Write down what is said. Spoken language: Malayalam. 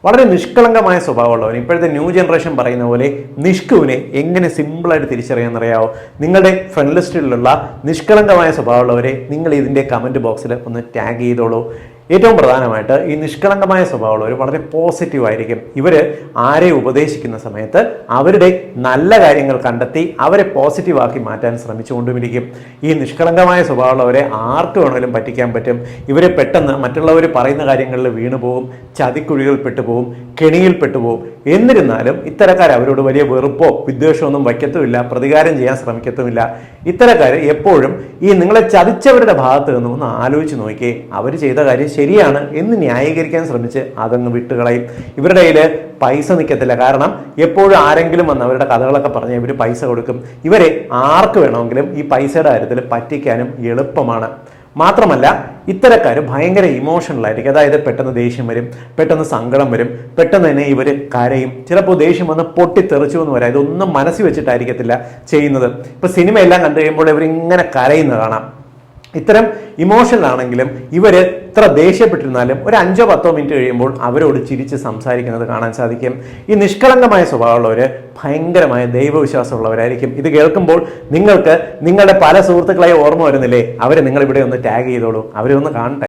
വളരെ നിഷ്കളങ്കമായ സ്വഭാവമുള്ളവൻ. ഇപ്പോഴത്തെ ന്യൂ ജനറേഷൻ പറയുന്ന പോലെ നിഷ്കുവിനെ എങ്ങനെ സിമ്പിളായിട്ട് തിരിച്ചറിയാമെന്നറിയാമോ? നിങ്ങളുടെ ഫ്രണ്ട് ലിസ്റ്റിലുള്ള നിഷ്കളങ്കമായ സ്വഭാവമുള്ളവരെ നിങ്ങൾ ഇതിൻ്റെ കമൻറ്റ് ബോക്സിൽ ഒന്ന് ടാഗ് ചെയ്തോളൂ. ഏറ്റവും പ്രധാനമായിട്ട് ഈ നിഷ്കളങ്കമായ സ്വഭാവമുള്ളവർ വളരെ പോസിറ്റീവ് ആയിരിക്കും. ഇവർ ആരെ ഉപദേശിക്കുന്ന സമയത്ത് അവരുടെ നല്ല കാര്യങ്ങൾ കണ്ടെത്തി അവരെ പോസിറ്റീവാക്കി മാറ്റാൻ ശ്രമിച്ചുകൊണ്ടുമിരിക്കും. ഈ നിഷ്കളങ്കമായ സ്വഭാവമുള്ളവരെ ആർക്ക് വേണമെങ്കിലും പറ്റിക്കാൻ പറ്റും. ഇവരെ പെട്ടെന്ന് മറ്റുള്ളവർ പറയുന്ന കാര്യങ്ങളിൽ വീണുപോകും, ചതിക്കുഴികൾ പെട്ടുപോകും, കെണിയിൽ പെട്ടുപോകും. എന്നിരുന്നാലും ഇത്തരക്കാർ അവരോട് വലിയ വെറുപ്പോ വിദ്വേഷമൊന്നും വയ്ക്കത്തുമില്ല, പ്രതികാരം ചെയ്യാൻ ശ്രമിക്കത്തുമില്ല. ഇത്തരക്കാർ എപ്പോഴും ഈ നിങ്ങളെ ചതിച്ചവരുടെ ഭാഗത്ത് നിന്ന് ഒന്ന് ആലോചിച്ച് നോക്കിയേ, അവർ ചെയ്ത കാര്യം ശരിയാണ് എന്ന് ന്യായീകരിക്കാൻ ശ്രമിച്ച് അതങ്ങ് വിട്ടുകളയും. ഇവരുടെ കയ്യിൽ പൈസ നിൽക്കത്തില്ല. കാരണം എപ്പോഴും ആരെങ്കിലും വന്ന് അവരുടെ കഥകളൊക്കെ പറഞ്ഞ് ഇവർ പൈസ കൊടുക്കും. ഇവരെ ആർക്ക് വേണമെങ്കിലും ഈ പൈസയുടെ കാര്യത്തിൽ പറ്റിക്കാനും എളുപ്പമാണ്. മാത്രമല്ല ഇത്തരക്കാർ ഭയങ്കര ഇമോഷണൽ ആയിരിക്കും. അതായത് പെട്ടെന്ന് ദേഷ്യം വരും, പെട്ടെന്ന് സങ്കടം വരും, പെട്ടെന്ന് തന്നെ ഇവർ കരയും. ചിലപ്പോൾ ദേഷ്യം വന്ന് പൊട്ടിത്തെറിച്ചു എന്ന് വരാം. ഇതൊന്നും മനസ്സിൽ വെച്ചിട്ടായിരിക്കത്തില്ല ചെയ്യുന്നത്. ഇപ്പൊ സിനിമയെല്ലാം കണ്ടു കഴിയുമ്പോൾ ഇവരിങ്ങനെ കരയുന്നത് കാണാം. ഇത്തരം ഇമോഷണൽ ആണെങ്കിലും ഇവർ ഇത്ര ദേഷ്യപ്പെട്ടിരുന്നാലും ഒരു 5-10 മിനിറ്റ് കഴിയുമ്പോൾ അവരോട് ചിരിച്ച് സംസാരിക്കുന്നത് കാണാൻ സാധിക്കും. ഈ നിഷ്കളങ്കമായ സ്വഭാവമുള്ളവർ ഭയങ്കരമായ ദൈവവിശ്വാസമുള്ളവരായിരിക്കും. ഇത് കേൾക്കുമ്പോൾ നിങ്ങൾക്ക് നിങ്ങളുടെ പല സുഹൃത്തുക്കളെ ഓർമ്മ വരുന്നില്ലേ? അവരെ നിങ്ങൾ ഇവിടെ ഒന്ന് ടാഗ് ചെയ്തോളൂ, അവരെ ഒന്ന് കാണട്ടെ.